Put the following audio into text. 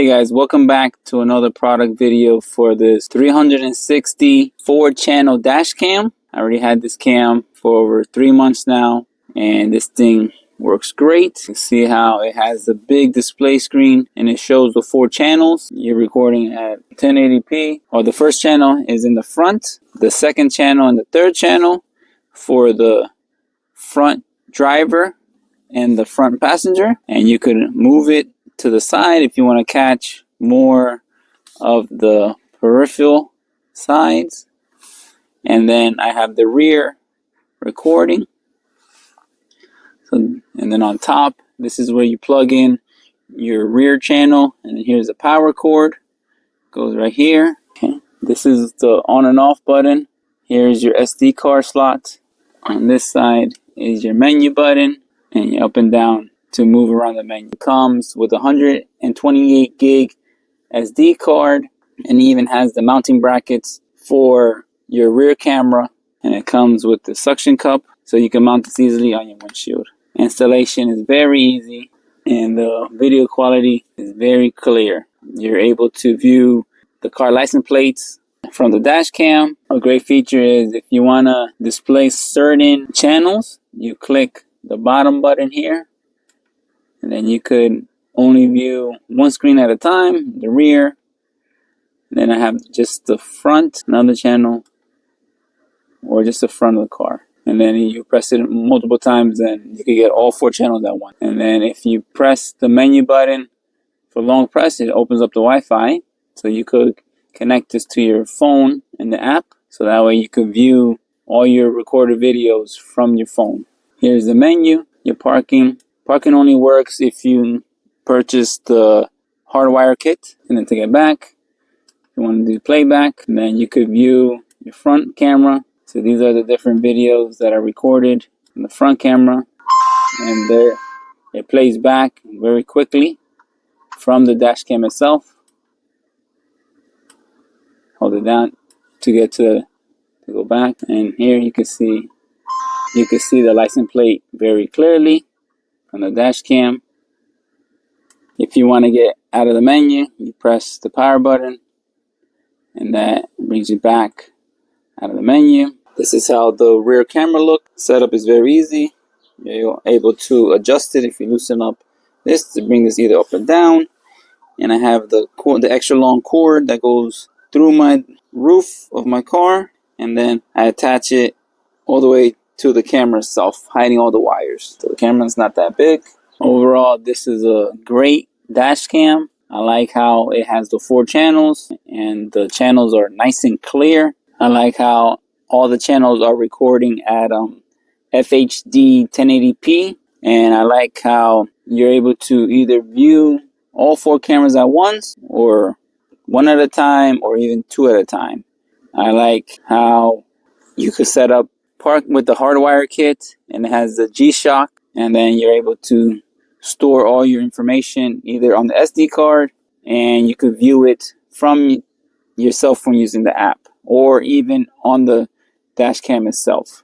Hey guys, welcome back to another product video for this 360 4-channel dash cam. I already had this cam for over 3 months now, and this thing works great. You see how it has the big display screen and it shows the 4 channels. You're recording at 1080p, or the first channel is in the front, the second channel and the third channel for the front driver and the front passenger, and you could move it to the side if you want to catch more of the peripheral sides. And then I have the rear recording. And then on top, this is where you plug in your rear channel, and then here's the power cord. Goes right here. Okay. This is the on and off button. Here's your SD card slot. On this side is your menu button, and your up and down to move around the menu. It comes with a 128 gig SD card, and it even has the mounting brackets for your rear camera, and it comes with the suction cup so you can mount this easily on your windshield. Installation is very easy, and the video quality is very clear. You're able to view the car license plates from the dash cam. A great feature is if you want to display certain channels, you click the bottom button here, and then you could only view one screen at a time, the rear. And then I have just the front, another channel, or just the front of the car. And then you press it multiple times, and you can get all 4 channels at once. And then if you press the menu button for long press, it opens up the Wi-Fi. So you could connect this to your phone and the app. So that way you could view all your recorded videos from your phone. Here's the menu, your parking. Parking only works if you purchase the hardwire kit. And then to get back, if you want to do playback, and then you could view your front camera. So these are the different videos that are recorded in the front camera, and there it plays back very quickly from the dash cam itself. Hold it down to get to go back, and here you can see the license plate very clearly on the dash cam. If you want to get out of the menu, you press the power button, and that brings you back out of the menu. This is how the rear camera looks. Setup is very easy. You're able to adjust it if you loosen up this to bring this either up or down. And I have the extra long cord that goes through my roof of my car, and then I attach it all the way to the camera itself, hiding all the wires. So the camera's not that big. Overall, this is a great dash cam. I like how it has the 4 channels, and the channels are nice and clear. I like how all the channels are recording at FHD 1080p, and I like how you're able to either view all 4 cameras at once, or one at a time, or even 2 at a time. I like how you could set up park with the hardwire kit, and it has the G-Shock, and then you're able to store all your information either on the SD card, and you could view it from your cell phone using the app, or even on the dash cam itself.